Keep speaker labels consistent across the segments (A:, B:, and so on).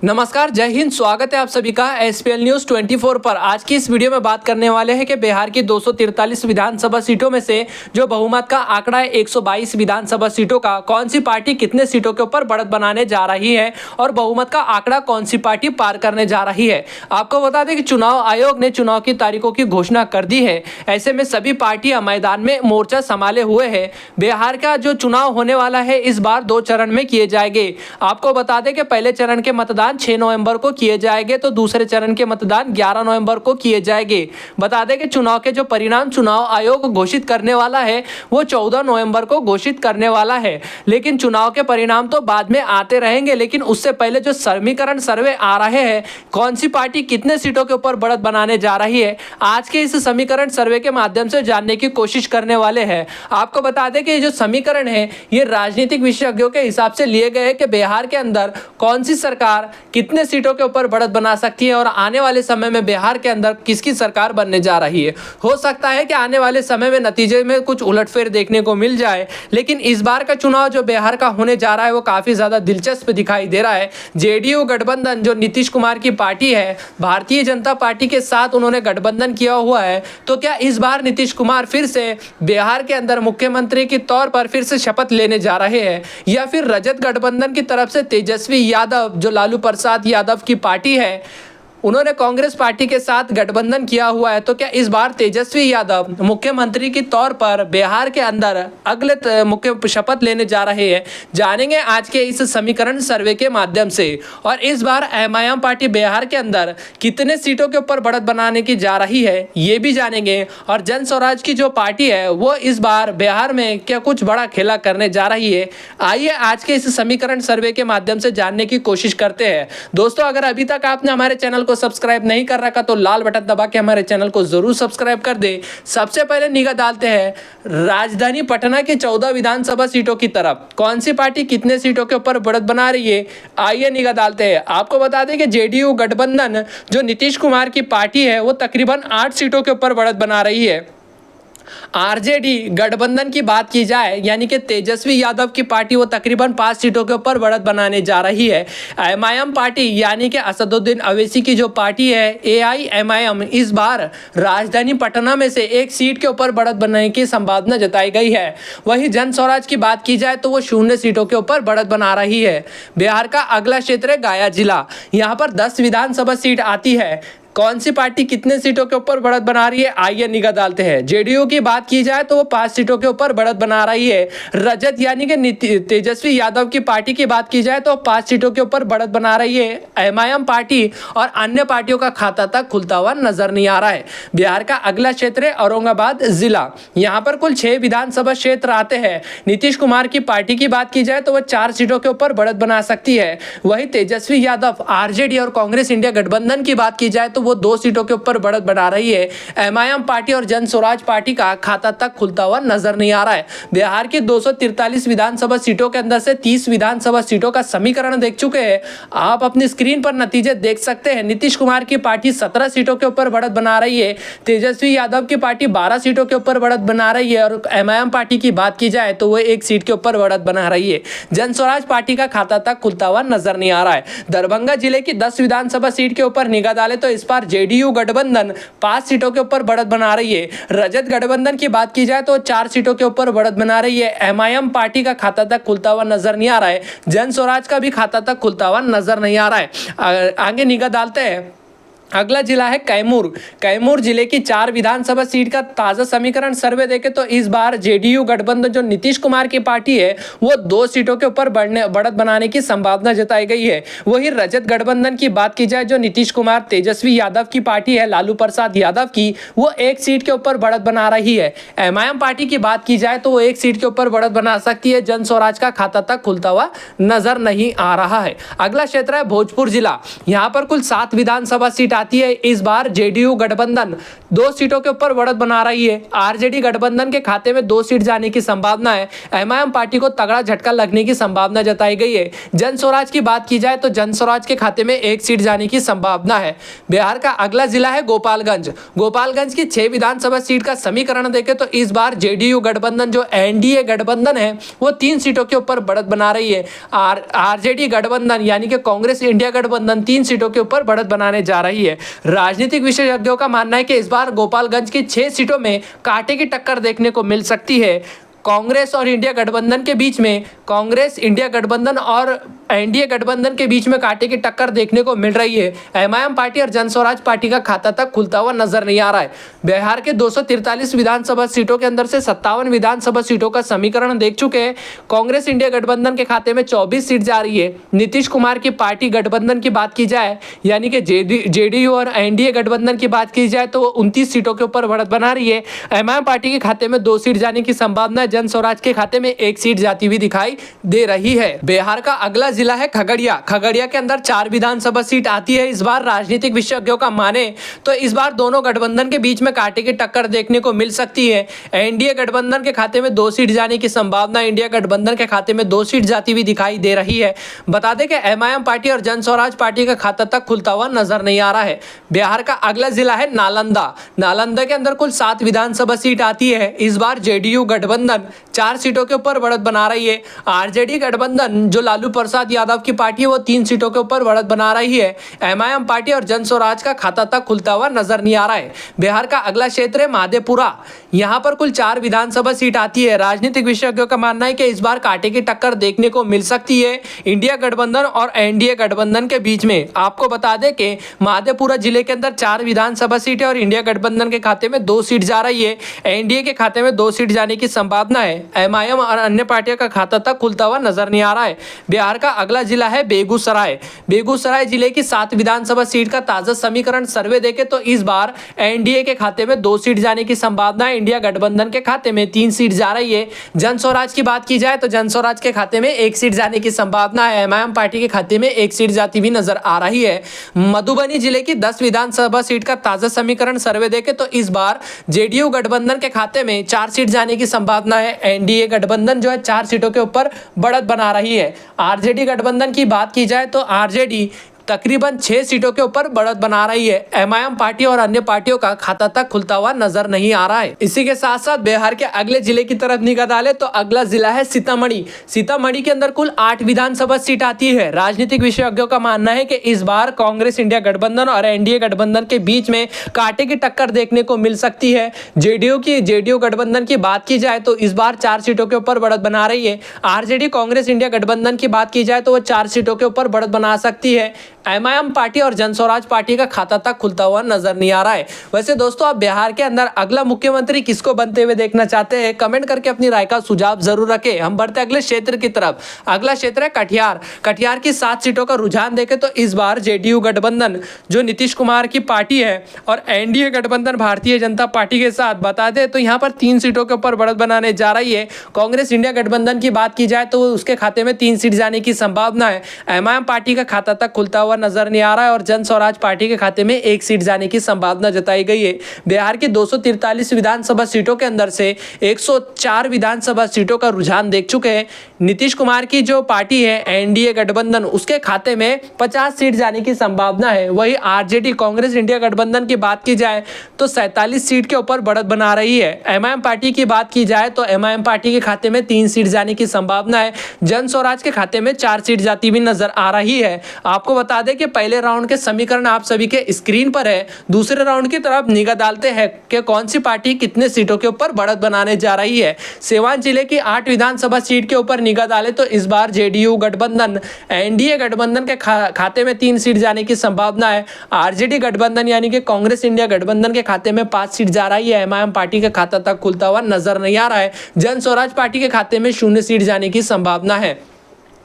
A: नमस्कार, जय हिंद। स्वागत है आप सभी का एसपीएल न्यूज 24 पर। आज की इस वीडियो में बात करने वाले हैं कि बिहार की 243 विधानसभा सीटों में से जो बहुमत का आंकड़ा है 122 विधानसभा सीटों का, कौन सी पार्टी कितने सीटों के ऊपर बढ़त बनाने जा रही है और बहुमत का आंकड़ा कौन सी पार्टी पार करने जा रही है। आपको बता दें कि चुनाव आयोग ने चुनाव की तारीखों की घोषणा कर दी है। ऐसे में सभी पार्टियां मैदान में मोर्चा संभाले हुए है। बिहार का जो चुनाव होने वाला है इस बार 2 चरण में किए जाएंगे। आपको बता दें कि पहले चरण के मतदान 6 नवंबर को किए जाएंगे तो दूसरे चरण के मतदान 11 नवंबर को किए जाएंगे। बता दें कि चुनाव के जो परिणाम चुनाव आयोग घोषित करने वाला है वो 14 नवंबर को घोषित करने वाला है। लेकिन चुनाव के परिणाम तो बाद में आते रहेंगे, लेकिन उससे पहले जो समीकरण सर्वे आ रहे हैं, कौन सी पार्टी कितने सीटों के ऊपर बढ़त बनाने जा रही है, आज के इस समीकरण सर्वे के माध्यम से जानने की कोशिश करने वाले हैं। आपको बता दें कि ये जो समीकरण है ये राजनीतिक विशेषज्ञों के हिसाब से लिए गए हैं कि बिहार के अंदर कौन सी सरकार कितने सीटों के ऊपर बढ़त बना सकती है और आने वाले समय में बिहार के अंदर किसकी सरकार बनने जा रही है। हो सकता है कि आने वाले समय में नतीजे में कुछ उलटफेर देखने को मिल जाए, लेकिन इस बार का चुनाव जो बिहार का होने जा रहा है वो काफी ज्यादा दिलचस्प दिखाई दे रहा है। जेडीयू गठबंधन जो नीतीश कुमार की पार्टी है, भारतीय जनता पार्टी के साथ उन्होंने गठबंधन किया हुआ है, तो क्या इस बार नीतीश कुमार फिर से बिहार के अंदर मुख्यमंत्री के तौर पर फिर से शपथ लेने जा रहे हैं, या फिर रजत गठबंधन की तरफ से तेजस्वी यादव जो लालू प्रसाद यादव की पार्टी है, उन्होंने कांग्रेस पार्टी के साथ गठबंधन किया हुआ है, तो क्या इस बार तेजस्वी यादव मुख्यमंत्री के तौर पर बिहार के अंदर अगले मुख्य शपथ लेने जा रहे हैं। जानेंगे आज के इस समीकरण सर्वे के माध्यम से। और इस बार एमआईएम पार्टी बिहार के अंदर कितने सीटों के ऊपर बढ़त बनाने की जा रही है ये भी जानेंगे। और जन स्वराज की जो पार्टी है वो इस बार बिहार में क्या कुछ बड़ा खेला करने जा रही है, आइए आज के इस समीकरण सर्वे के माध्यम से जानने की कोशिश करते हैं। दोस्तों, अगर अभी तक आपने हमारे चैनल को सब्सक्राइब नहीं कर रखा तो लाल बटन दबा के हमारे चैनल को जरूर सब्सक्राइब कर दे। सबसे पहले निगाह डालते हैं राजधानी पटना के 14 विधानसभा सीटों की तरफ, कौन सी पार्टी कितने सीटों के ऊपर बढ़त बना रही है, आइए निगाह डालते हैं। आपको बता दें कि जेडीयू गठबंधन जो नीतीश कुमार की पार्टी है वो तकरीबन 8 सीटों के ऊपर बढ़त बना रही है। आरजेडी गठबंधन की बात की जाए यानी कि तेजस्वी यादव की पार्टी वो तकरीबन 5 सीटों के ऊपर बढ़त बनाने जा रही है। एमआईएम पार्टी यानी कि असदुद्दीन अवैसी की जो पार्टी है एआईएमआईएम, इस बार राजधानी पटना में से 1 सीट के ऊपर बढ़त बनाने की संभावना जताई गई है। वहीं जन स्वराज की बात की जाए तो वो 0 सीटों के ऊपर बढ़त बना रही है। बिहार का अगला क्षेत्र है गया जिला, यहाँ पर 10 विधानसभा सीट आती है। कौन सी पार्टी कितने सीटों के ऊपर बढ़त बना रही है, आइए निगाह डालते हैं। जेडीयू की बात की जाए तो वो 5 सीटों के ऊपर बढ़त बना रही है। रजत यानी कि तेजस्वी यादव की पार्टी की बात की जाए तो 5 सीटों के ऊपर बढ़त बना रही है। एमआईएम पार्टी और अन्य पार्टियों का खाता तक खुलता हुआ नजर नहीं आ रहा है। बिहार का अगला क्षेत्र है औरंगाबाद जिला, यहाँ पर कुल 6 विधानसभा क्षेत्र आते हैं। नीतीश कुमार की पार्टी की बात की जाए तो वह 4 सीटों के ऊपर बढ़त बना सकती है। वही तेजस्वी यादव आरजेडी और कांग्रेस इंडिया गठबंधन की बात की जाए तो वो 2 सीटों के ऊपर बढ़त बना रही है। एमआईएम पार्टी और जन स्वराज पार्टी का खाता तक खुलता हुआ नजर नहीं आ रहा है। बिहार की 243 विधानसभा सीटों के अंदर से 30 विधानसभा सीटों का समीकरण देख चुके हैं। आप अपनी स्क्रीन पर नतीजे देख सकते हैं। नीतीश कुमार की पार्टी 17 सीटों के ऊपर बढ़त बना रही है। तेजस्वी यादव की पार्टी 12 सीटों के ऊपर बढ़त बना रही है। और एमआईएम पार्टी की बात की जाए तो वो 1 सीट के ऊपर बढ़त बना रही है। जन स्वराज पार्टी का खाता तक खुलता हुआ नजर नहीं आ रहा है। दरभंगा जिले की 10 विधानसभा सीट के ऊपर निगाह डाले तो इस बार जेडीयू गठबंधन 5 सीटों के ऊपर बढ़त बना रही है। रजत गठबंधन की बात की जाए तो 4 सीटों के ऊपर बढ़त बना रही है। एमआईएम पार्टी का खाता तक खुलता हुआ नजर नहीं आ रहा है। जन स्वराज का भी खाता तक खुलता हुआ नजर नहीं आ रहा है। आगे निगाह डालते हैं। अगला जिला है कैमूर। कैमूर जिले की 4 विधानसभा सीट का ताजा समीकरण सर्वे देखें तो इस बार जेडीयू गठबंधन जो नीतीश कुमार की पार्टी है वो 2 सीटों के ऊपर बढ़त बनाने की संभावना जताई गई है। वही रजत गठबंधन की बात की जाए जो नीतीश कुमार तेजस्वी यादव की पार्टी है लालू प्रसाद यादव की, वो 1 सीट के ऊपर बढ़त बना रही है। एमआईएम पार्टी की बात की जाए तो वो 1 सीट के ऊपर बढ़त बना सकती है। जन स्वराज का खाता तक खुलता हुआ नजर नहीं आ रहा है। अगला क्षेत्र है भोजपुर जिला, यहाँ पर कुल 7 विधानसभा सीट आती है, इस बार जेडीयू गठबंधन 2 सीटों के ऊपर बढ़त बना रही है। आरजेडी गठबंधन के खाते में 2 सीट जाने की संभावना है। एमआईएम पार्टी को तगड़ा झटका लगने की संभावना जताई गई है। जन स्वराज की बात की जाए तो जन स्वराज के खाते में 1 सीट जाने की संभावना है। बिहार का अगला जिला है गोपालगंज। गोपालगंज की 6 विधानसभा सीट का समीकरण देखें तो इस बार जेडीयू गठबंधन जो एनडीए गठबंधन है वो 3 सीटों के ऊपर बढ़त बना रही है। आरजेडी गठबंधन यानी कि कांग्रेस इंडिया गठबंधन 3 सीटों के ऊपर बढ़त बनाने जा रही है। राजनीतिक विशेषज्ञों का मानना है कि इस बार गोपालगंज की 6 सीटों में कांटे की टक्कर देखने को मिल सकती है। कांग्रेस और इंडिया गठबंधन के बीच में, कांग्रेस इंडिया गठबंधन और एनडीए गठबंधन के बीच में कांटे की टक्कर देखने को मिल रही है। एमआईएम पार्टी और जन स्वराज पार्टी का खाता तक खुलता हुआ नजर नहीं आ रहा है। बिहार के 243 विधानसभा सीटों के अंदर से 57 विधानसभा सीटों का समीकरण देख चुके हैं। कांग्रेस इंडिया गठबंधन के खाते में 24 सीट जा रही है। नीतीश कुमार की पार्टी गठबंधन की बात की जाए यानी कि जेडीयू और एनडीए गठबंधन की बात की जाए तो वो 29 सीटों के ऊपर बढ़त बना रही है। एमआईएम पार्टी के खाते में 2 सीट जाने की संभावना है। जन स्वराज के खाते में 1 सीट जाती हुई दिखाई दे रही है। बिहार का अगला जिला है खगड़िया। खगड़िया के अंदर 4 विधानसभा सीट आती है। इस बार राजनीतिक विशेषज्ञों का माने तो इस बार दोनों गठबंधन के बीच में कांटे की टक्कर देखने को मिल सकती है। एनडीए गठबंधन के खाते में 2 सीट जाने की संभावना, इंडिया गठबंधन के खाते में 2 सीट जाती हुई दिखाई दे रही है। बता दें कि एमआईएम पार्टी और जन स्वराज पार्टी का खाता तक खुलता हुआ नजर नहीं आ रहा है। बिहार का अगला जिला है नालंदा। नालंदा के अंदर कुल 7 विधानसभा सीट आती है। इस बार जेडीयू गठबंधन 4 सीटों के ऊपर बढ़त बना रही है। आरजेडी गठबंधन जो लालू प्रसाद यादव की पार्टी है वो 3 सीटों के ऊपर बढ़त बना रही है। एमआईएम पार्टी और जन स्वराज का खाता तक खुलता हुआ नजर नहीं आ रहा है। बिहार का अगला क्षेत्र है माधेपुरा। यहाँ पर कुल 4 विधानसभा सीट आती है। राजनीतिक विशेषज्ञों का मानना है कि इस बार कांटे की टक्कर देखने को मिल सकती है इंडिया गठबंधन और एनडीए गठबंधन के बीच में। आपको बता दें कि माधेपुरा जिले के अंदर 4 विधानसभा सीट है और इंडिया गठबंधन के खाते में 2 सीट जा रही है। एनडीए के खाते में 2 सीट जाने की संभावना है। एमआईएम और अन्य पार्टियों का खाता तक खुलता हुआ नजर नहीं आ रहा है। बिहार का अगला जिला है बेगूसराय। बेगूसराय जिले की 7 विधानसभा सीट का ताजा समीकरण सर्वे देखें तो इस बार एनडीए के खाते में 2 सीट जाने की संभावना है। इंडिया गठबंधन के खाते में 3 सीट जा रही है। जन स्वराज की बात की जाए तो जन स्वराज के खाते में 1 सीट जाने की संभावना है। एमआईएम पार्टी के खाते में 1 सीट जाती हुई नजर आ रही है। मधुबनी जिले की 10 विधानसभा सीट का ताजा समीकरण सर्वे देखें तो इस बार जेडीयू गठबंधन के खाते में 4 सीट जाने की संभावना है। एनडीए गठबंधन जो है 4 सीटों के ऊपर बढ़त बना रही है। आरजेडी गठबंधन की बात की जाए तो आरजेडी तकरीबन 6 सीटों के ऊपर बढ़त बना रही है। एमआईएम पार्टी और अन्य पार्टियों का खाता तक खुलता हुआ नजर नहीं आ रहा है। इसी के साथ साथ बिहार के अगले जिले की तरफ निगाह डालें तो अगला जिला है सीतामढ़ी। सीतामढ़ी के अंदर कुल 8 विधानसभा सीट आती है। राजनीतिक विशेषज्ञों का मानना है कि इस बार कांग्रेस इंडिया गठबंधन और एनडीए गठबंधन के बीच में कांटे की टक्कर देखने को मिल सकती है। जेडीयू गठबंधन की बात की जाए तो इस बार 4 सीटों के ऊपर बढ़त बना रही है। आरजेडी कांग्रेस इंडिया गठबंधन की बात की जाए तो वो 4 सीटों के ऊपर बढ़त बना सकती है। एमआईएम पार्टी और जन स्वराज पार्टी का खाता तक खुलता हुआ नजर नहीं आ रहा है। वैसे दोस्तों, आप बिहार के अंदर अगला मुख्यमंत्री किसको बनते हुए देखना चाहते हैं? कमेंट करके अपनी राय का सुझाव जरूर रखें। हम बढ़ते अगले क्षेत्र की तरफ। अगला क्षेत्र है कटिहार। कटिहार की 7 सीटों का रुझान देखें तो इस बार जेडीयू गठबंधन जो नीतीश कुमार की पार्टी है और एनडीए गठबंधन भारतीय जनता पार्टी के साथ, बता दें तो यहाँ पर 3 सीटों के ऊपर बढ़त बनाने जा रही है। कांग्रेस इंडिया गठबंधन की बात की जाए तो उसके खाते में 3 सीट जाने की संभावना है। एमआईएम पार्टी का खाता तक खुलता हुआ नजर नहीं आ रहा है और जन स्वराज पार्टी के खाते में 1 सीट जाने की संभावना जताई गई है। बिहार की 243 विधानसभा सीटों के अंदर से 104 विधानसभा सीटों का रुझान देख चुके हैं। नीतीश कुमार की जो पार्टी है एनडीए गठबंधन, उसके खाते में 50 सीट जाने की संभावना है। वही आरजेडी कांग्रेस इंडिया गठबंधन की बात की जाए तो 47 सीट के ऊपर बढ़त बना रही है। एमआईएम पार्टी की बात की जाए तो एमआईएम पार्टी के खाते में 3 सीट जाने की संभावना है। जन स्वराज के खाते में 4 सीट जाती हुई नजर आ रही है। आपको बता दें कि पहले राउंड के समीकरण आप सभी के स्क्रीन पर है। दूसरे राउंड की तरफ निगाह डालते हैं कि कौन सी पार्टी कितने सीटों के ऊपर बढ़त बनाने जा रही है। सिवान जिले की 8 विधानसभा सीट के ऊपर निगाह डालें तो इस बार जेडीयू गठबंधन एनडीए गठबंधन के खाते में 3 सीट जाने की संभावना है। आरजेडी गठबंधन यानी कि कांग्रेस इंडिया गठबंधन के खाते में 5 सीट जा रही है। एमआईएम पार्टी का खाता तक खुलता हुआ नजर नहीं आ रहा है। जन स्वराज पार्टी के खाते में 0 सीट जाने की संभावना है।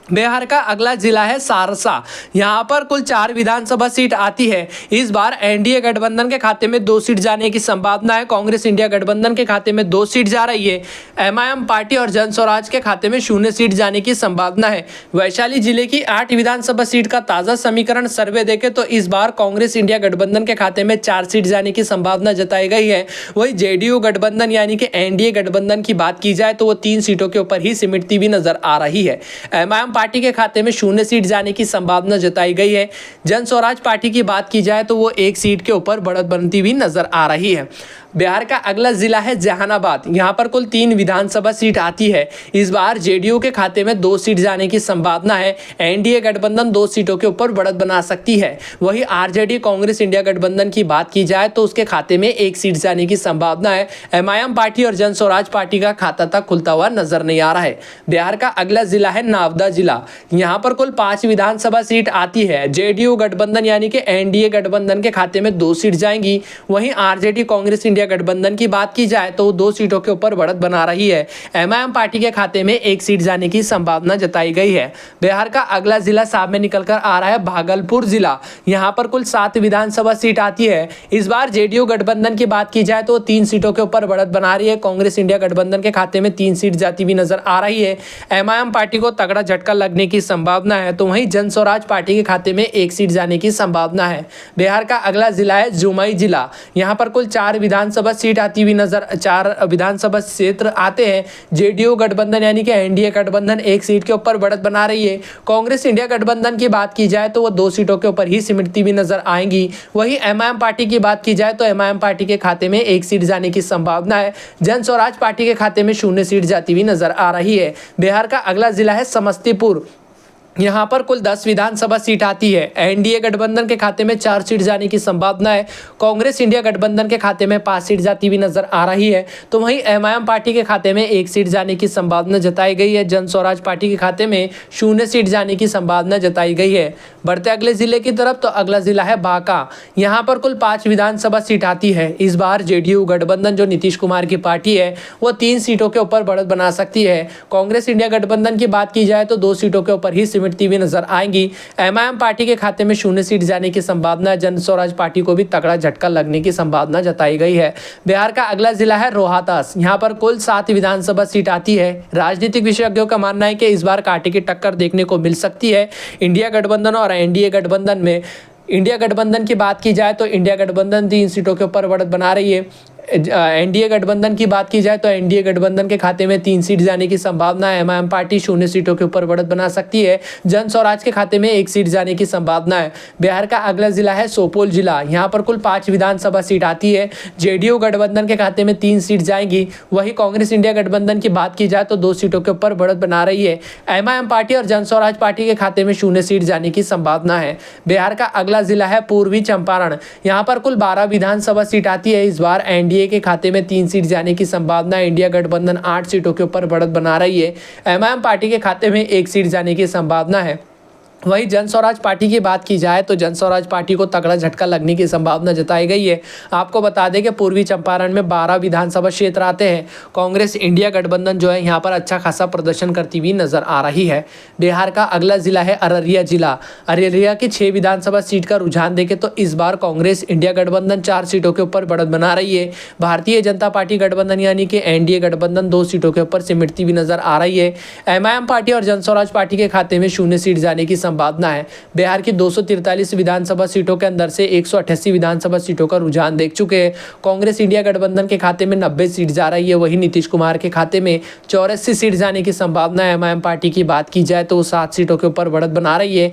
A: बिहार का अगला जिला है सारसा। यहाँ पर कुल 4 विधानसभा सीट आती है। इस बार एनडीए गठबंधन के खाते में 2 सीट जाने की संभावना है। कांग्रेस इंडिया गठबंधन के खाते में 2 सीट जा रही है। एमआईएम पार्टी और जन स्वराज के खाते में 0 सीट जाने की संभावना है। वैशाली जिले की 8 विधानसभा सीट का ताजा समीकरण सर्वे देखे तो इस बार कांग्रेस इंडिया गठबंधन के खाते में 4 सीट जाने की संभावना जताई गई है। वही जेडीयू गठबंधन यानी कि एनडीए गठबंधन की बात की जाए तो वो 3 सीटों के ऊपर ही सिमटती हुई नजर आ रही है। एमआईएम पार्टी के खाते में 0 सीट जाने की संभावना जताई गई है। जन स्वराज पार्टी की बात की जाए तो वो 1 सीट के ऊपर बढ़त बनती हुई नजर आ रही है। बिहार का अगला जिला है जहानाबाद। यहाँ पर कुल 3 विधानसभा सीट आती है। इस बार जेडीयू के खाते में 2 सीट जाने की संभावना है। एनडीए गठबंधन 2 सीटों के ऊपर बढ़त बना सकती है। वही आरजेडी कांग्रेस इंडिया गठबंधन की बात की जाए तो उसके खाते में 1 सीट जाने की संभावना है। एमआईएम पार्टी और जन स्वराज पार्टी का खाता तक खुलता हुआ नजर नहीं आ रहा है। बिहार का अगला जिला है नावदा जिला। यहाँ पर कुल 5 विधानसभा सीट आती है। जेडीयू गठबंधन यानी कि एनडीए गठबंधन के खाते में 2 सीट जाएंगी। वहीं आरजेडी कांग्रेस इंडिया गठबंधन की बात की जाए तो 2 सीटों के ऊपर बढ़त बना रही है। एमआईएम पार्टी के खाते में 1 सीट जाने की संभावना जताई गई है। बिहार का अगला जिला सामने निकलकर आ रहा है भागलपुर जिला। यहाँ पर कुल 7 विधानसभा सीट आती है। इस बार जेडीयू गठबंधन की बात की जाए तो 3 सीटों के ऊपर बढ़त बना रही है। कांग्रेस इंडिया गठबंधन के खाते में 3 सीट जाती हुई नजर आ रही है। एमआईएम पार्टी को तगड़ा झटका लगने की संभावना है तो वहीं जन स्वराज पार्टी के खाते में 1 सीट जाने की संभावना है। बिहार का अगला जिला है जुमई जिला। यहाँ पर कुल 4 विधानसभा सीट आती हुई नजर 4 विधानसभा क्षेत्र आते हैं। जेडीयू गठबंधन यानी कि एनडीए गठबंधन 1 सीट के ऊपर बढ़त बना रही है। कांग्रेस इंडिया गठबंधन की बात की जाए तो वो 2 सीटों के ऊपर ही सिमटती हुई नजर आएंगी। वही एमआईएम पार्टी की बात की जाए तो एमआईएम पार्टी के खाते में 1 सीट जाने की संभावना है। जन स्वराज पार्टी के खाते में 0 सीट जाती हुई नजर आ रही है। बिहार का अगला जिला है समस्तीपुर। यहाँ पर कुल 10 विधानसभा सीट आती है। एनडीए गठबंधन के खाते में 4 सीट जाने की संभावना है। कांग्रेस इंडिया गठबंधन के खाते में 5 सीट जाती हुई नजर आ रही है तो वहीं एमआईएम पार्टी के खाते में 1 सीट जाने की संभावना जताई गई है। जन स्वराज पार्टी के खाते में 0 सीट जाने की संभावना जताई गई है। बढ़ते अगले जिले की तरफ तो अगला जिला है बांका। यहाँ पर कुल 5 विधानसभा सीट आती है। इस बार जेडीयू गठबंधन जो नीतीश कुमार की पार्टी है वो 3 सीटों के ऊपर बढ़त बना सकती है। कांग्रेस इंडिया गठबंधन की बात की जाए तो 2 सीटों के ऊपर ही सिमटती हुई नजर आएंगी। एमआईएम पार्टी के खाते में 0 सीट जाने की संभावना। जन स्वराज पार्टी को भी तगड़ा झटका लगने की संभावना जताई गई है। बिहार का अगला जिला है रोहतास। यहाँ पर कुल 7 विधानसभा सीट आती है। राजनीतिक विशेषज्ञों का मानना है कि इस बार कांटे की टक्कर देखने को मिल सकती है। इंडिया गठबंधन और एनडीए गठबंधन में इंडिया गठबंधन की बात की जाए तो इंडिया गठबंधन 3 सीटों के ऊपर बढ़त बना रही है। एनडीए गठबंधन की बात की जाए तो एनडीए गठबंधन के खाते में 3 सीट जाने की संभावना है। एमआईएम पार्टी 0 सीटों के ऊपर बढ़त बना सकती है। जन स्वराज के खाते में 1 सीट जाने की संभावना है। बिहार का अगला जिला है सुपौल जिला। यहाँ पर कुल 5 विधानसभा सीट आती है। जेडीयू गठबंधन के खाते में 3 सीट जाएंगी। वही कांग्रेस इंडिया गठबंधन की बात की जाए तो 2 सीटों के ऊपर बढ़त बना रही है। एमआईएम पार्टी और जन स्वराज पार्टी के खाते में 0 सीट जाने की संभावना है। बिहार का अगला जिला है पूर्वी चंपारण। यहाँ पर कुल 12 विधानसभा सीट आती है। इस बार एनडीए के खाते में 3 सीट जाने की संभावना है। इंडिया गठबंधन 8 सीटों के ऊपर बढ़त बना रही है। एमआईएम पार्टी के खाते में 1 सीट जाने की संभावना है। वही जन स्वराज पार्टी की बात की जाए तो जन स्वराज पार्टी को तगड़ा झटका लगने की संभावना जताई गई है। आपको बता दें कि पूर्वी चंपारण में 12 विधानसभा क्षेत्र आते हैं। कांग्रेस इंडिया गठबंधन जो है यहाँ पर अच्छा खासा प्रदर्शन करती हुई नजर आ रही है। बिहार का अगला जिला है अररिया जिला। अररिया की 6 विधानसभा सीट का रुझान देखें तो इस बार कांग्रेस इंडिया गठबंधन 4 सीटों के ऊपर बढ़त बना रही है। भारतीय जनता पार्टी गठबंधन यानी कि एनडीए गठबंधन 2 सीटों के ऊपर सिमटती हुई नजर आ रही है। एमआईएम पार्टी और जन स्वराज पार्टी के खाते में 0 सीट जाने की संभावना है। बिहार की 243 विधानसभा सीटों के अंदर से 188 विधानसभा सीटों का रुझान देख चुके हैं। कांग्रेस इंडिया गठबंधन के खाते में 90 सीट जा रही है। वही नीतीश कुमार के खाते में 84 सीट जाने की संभावना है। एमआईएम पार्टी की बात की जाए तो 7 सीटों के ऊपर बढ़त बना रही है।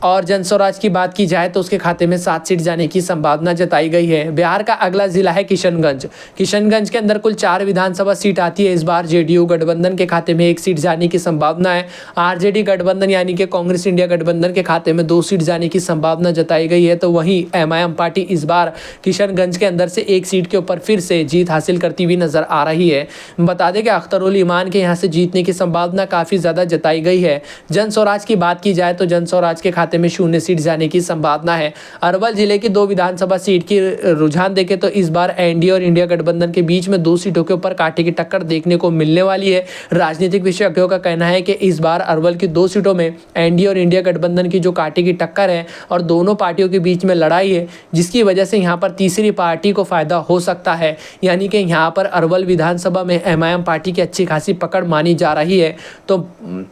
A: और जन स्वराज की बात की जाए तो उसके खाते में 7 सीट जाने की संभावना जताई गई है। बिहार का अगला जिला है किशनगंज। किशनगंज के अंदर कुल 4 विधानसभा सीट आती है। इस बार जेडीयू गठबंधन के खाते में 1 सीट जाने की संभावना है। आरजेडी गठबंधन यानी कि कांग्रेस इंडिया गठबंधन के खाते में 2 सीट जाने की संभावना जताई गई है। तो वहीं एमआईएम पार्टी इस बार किशनगंज के अंदर से 1 सीट के ऊपर फिर से जीत हासिल करती हुई नजर आ रही है। बता दें कि अख्तरुल ईमान के यहाँ से जीतने की संभावना काफ़ी ज़्यादा जताई गई है। जन स्वराज की बात की जाए तो जन स्वराज के खाते खाते में 0 सीट जाने की संभावना है। अरवल जिले की 2 विधानसभा सीट की रुझान देखें तो इस बार एनडीए और इंडिया गठबंधन के बीच में 2 सीटों के ऊपर कांटे की टक्कर देखने को मिलने वाली है। राजनीतिक विशेषज्ञों का कहना है कि इस बार अरवल की 2 सीटों में एनडीए और इंडिया गठबंधन की जो कांटे की टक्कर है और दोनों पार्टियों के बीच में लड़ाई है, जिसकी वजह से यहाँ पर तीसरी पार्टी को फायदा हो सकता है। यानी कि यहाँ पर अरवल विधानसभा में एमआईएम पार्टी की अच्छी खासी पकड़ मानी जा रही है, तो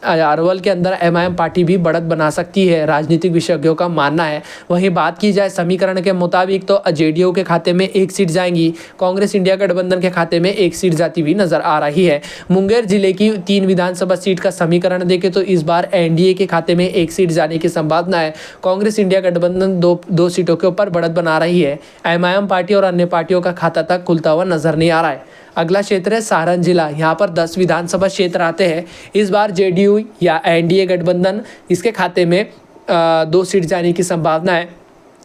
A: अरवल के अंदर एमआईएम पार्टी भी बढ़त बना सकती है, राजनीतिक विशेषज्ञों का मानना है। वहीं बात की जाए समीकरण के मुताबिक तो जेडीयू के खाते में 1 सीट जाएंगी, कांग्रेस इंडिया गठबंधन के खाते में 1 सीट जाती हुई नजर आ रही है। मुंगेर जिले की 3 विधानसभा सीट का समीकरण देखें तो इस बार एनडीए के खाते में 1 सीट जाने की संभावना है। कांग्रेस इंडिया गठबंधन दो सीटों के ऊपर बढ़त बना रही है। एमआईएम पार्टी और अन्य पार्टियों का खाता तक खुलता हुआ नजर नहीं आ रहा है। अगला क्षेत्र है सारण जिला। यहाँ पर 10 विधानसभा क्षेत्र आते हैं। इस बार जेडीयू या एनडीए गठबंधन इसके खाते में 2 सीट जाने की संभावना है।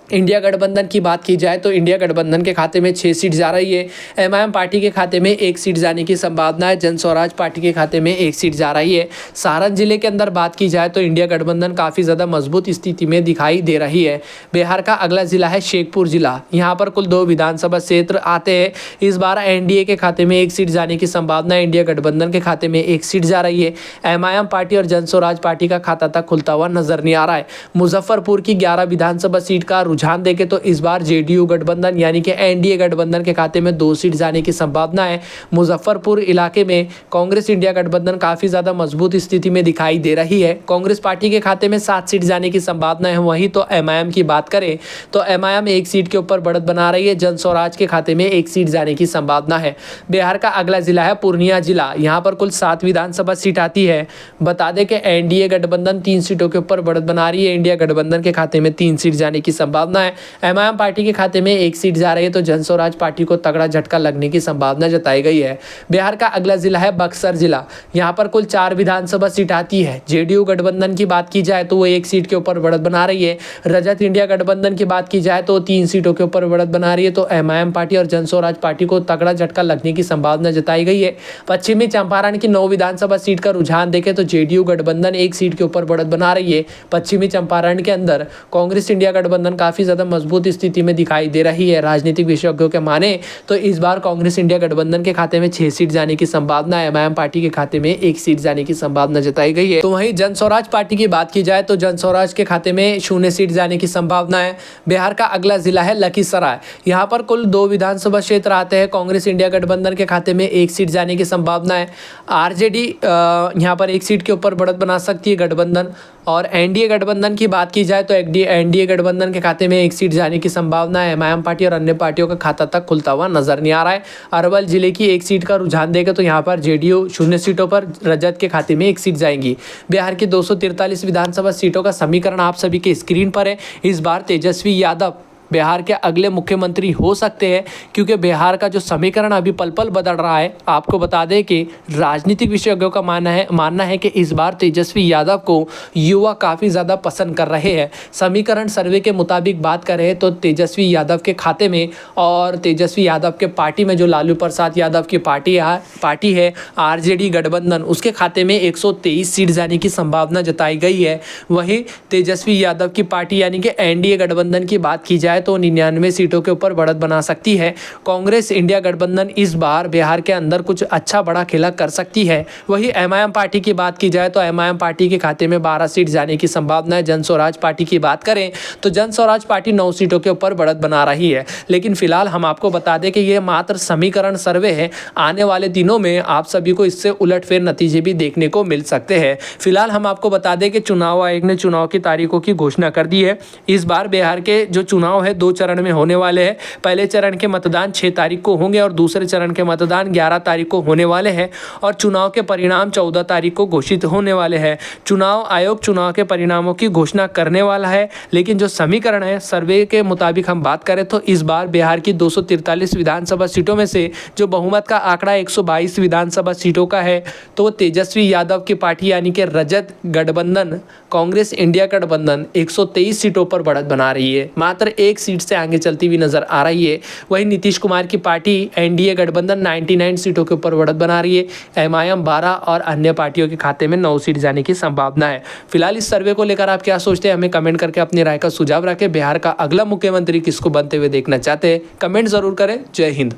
A: इंडिया गठबंधन की बात की जाए तो इंडिया गठबंधन के खाते में 6 सीट जा रही है। एमआईएम पार्टी के खाते में 1 सीट जाने की संभावना है। जन स्वराज पार्टी के खाते में 1 सीट जा रही है। सारण जिले के अंदर बात की जाए तो इंडिया गठबंधन काफ़ी ज़्यादा मजबूत स्थिति में दिखाई दे रही है। बिहार का अगला जिला है शेखपुर जिला। यहाँ पर कुल 2 विधानसभा क्षेत्र आते हैं। इस बार एनडीए के खाते में 1 सीट जाने की संभावना है। इंडिया गठबंधन के खाते में 1 सीट जा रही है। एमआईएम पार्टी और जन स्वराज पार्टी का खाता तक खुलता हुआ नजर नहीं आ रहा है। मुजफ्फरपुर की 11 विधानसभा सीट का रुझान देखें तो इस बार जेडीयू गठबंधन यानी कि एनडीए गठबंधन के खाते में 2 सीट जाने की संभावना है। मुजफ्फरपुर इलाके में कांग्रेस इंडिया गठबंधन काफी ज्यादा मजबूत स्थिति में दिखाई दे रही है। कांग्रेस पार्टी के खाते में 7 सीट जाने की संभावना है। वहीं तो एमआईएम की बात करें तो एमआईएम 1 सीट के ऊपर बढ़त बना रही है। जन स्वराज के खाते में 1 सीट जाने की संभावना है। बिहार का अगला जिला है पूर्णिया जिला। यहाँ पर कुल 7 विधानसभा सीट आती है। बता दें कि एनडीए गठबंधन 3 सीटों के ऊपर बढ़त बना रही है। इंडिया गठबंधन के खाते में 3 सीट जाने की संभावना है। एमआईएम पार्टी के खाते में 1 सीट जा रही है, तो जन स्वराज पार्टी को तगड़ा झटका लगने की संभावना जताई गई है। बिहार का अगला जिला है बक्सर जिला। यहाँ पर कुल 4 विधानसभा सीट आती है। जेडीयू गठबंधन की बात की जाए तो वो 1 सीट के ऊपर बढ़त बना रही है। रजत इंडिया गठबंधन की बात की जाए तो 3 सीटों के ऊपर बढ़त बना रही है। तो एमआईएम पार्टी और जन स्वराज पार्टी को तगड़ा झटका लगने की संभावना जताई गई है। पश्चिमी चंपारण की 9 विधानसभा सीट का रुझान देखें तो जेडीयू गठबंधन 1 सीट के ऊपर बढ़त बना रही है। पश्चिमी चंपारण के अंदर कांग्रेस इंडिया गठबंधन काफी ज्यादा मजबूत स्थिति में दिखाई दे रही है। राजनीतिक विशेषज्ञों के माने तो इस बार कांग्रेस इंडिया गठबंधन के खाते में 6 सीट जाने की संभावना है। एमआईएम पार्टी के खाते में 1 सीट जाने की संभावना जताई गई है। तो वहीं जन स्वराज पार्टी की बात की जाए तो जन स्वराज के खाते में 0 सीट जाने की संभावना है। बिहार का अगला जिला है लखीसराय। यहाँ पर कुल 2 विधानसभा क्षेत्र आते हैं। कांग्रेस इंडिया गठबंधन के खाते में 1 सीट जाने की संभावना है। आरजेडी यहाँ पर 1 सीट के ऊपर बढ़त बना सकती है गठबंधन। और एनडीए गठबंधन की बात की जाए तो एनडीए गठबंधन के खाते में 1 सीट जाने की संभावना है। एमआईएम पार्टी और अन्य पार्टियों का खाता तक खुलता हुआ नजर नहीं आ रहा है। अरवल जिले की 1 सीट का रुझान देगा तो यहाँ पर जेडीयू 0 सीटों पर, रजत के खाते में 1 सीट जाएंगी। बिहार की 243 विधानसभा सीटों का समीकरण आप सभी के स्क्रीन पर है। इस बार तेजस्वी यादव बिहार के अगले मुख्यमंत्री हो सकते हैं, क्योंकि बिहार का जो समीकरण अभी पल पल बदल रहा है। आपको बता दें कि राजनीतिक विशेषज्ञों का मानना है कि इस बार तेजस्वी यादव को युवा काफ़ी ज़्यादा पसंद कर रहे हैं। समीकरण सर्वे के मुताबिक बात करें तो तेजस्वी यादव के खाते में और तेजस्वी यादव के पार्टी में जो लालू प्रसाद यादव की पार्टी है आरजेडी गठबंधन, उसके खाते में 123 सीट जाने की संभावना जताई गई है। वहीं तेजस्वी यादव की पार्टी यानी कि एनडीए गठबंधन की बात की जाए तो 99 सीटों के ऊपर बढ़त बना सकती है। कांग्रेस इंडिया गठबंधन इस बार बिहार के अंदर कुछ अच्छा बड़ा खेला कर सकती है। वही एमआईएम पार्टी की बात की जाए तो एमआईएम पार्टी के खाते में 12 सीट जाने की संभावना है। जन स्वराज पार्टी की बात करें तो जन स्वराज पार्टी 9 सीटों के ऊपर बढ़त बना रही है। लेकिन फिलहाल हम आपको बता दें कि ये मात्र समीकरण सर्वे है। आने वाले दिनों में आप सभी को इससे उलटफेर नतीजे भी देखने को मिल सकते हैं। फिलहाल हम आपको बता दें कि चुनाव आयोग ने चुनाव की तारीखों की घोषणा कर दी है। इस बार बिहार के जो चुनाव है 2 चरण में होने वाले हैं। पहले चरण के मतदान 6 तारीख को होंगे और दूसरे चरण के मतदान 11 तारीख को होने वाले हैं और चुनाव के परिणाम 14 तारीख को घोषित होने वाले हैं। चुनाव आयोग चुनाव के परिणामों की घोषणा करने वाला है, लेकिन जो समीकरण है सर्वे के मुताबिक हम बात करें तो इस बार बिहार की 243 विधानसभा सीटों में से जो बहुमत का आंकड़ा 122 विधानसभा सीटों का है, तो तेजस्वी यादव की पार्टी यानी कि रजत गठबंधन कांग्रेस इंडिया गठबंधन 123 सीटों पर बढ़त बना रही है। मात्र 1 एक सीट से आगे चलती हुई नजर आ रही है। वहीं नीतीश कुमार की पार्टी एनडीए गठबंधन 99 सीटों के ऊपर बढ़त बना रही है। एमआईएम 12 और अन्य पार्टियों के खाते में 9 सीट जाने की संभावना है। फिलहाल इस सर्वे को लेकर आप क्या सोचते हैं, हमें कमेंट करके अपनी राय का सुझाव रखें। बिहार का अगला मुख्यमंत्री किसको बनते हुए देखना चाहते हैं, कमेंट जरूर करें। जय हिंद।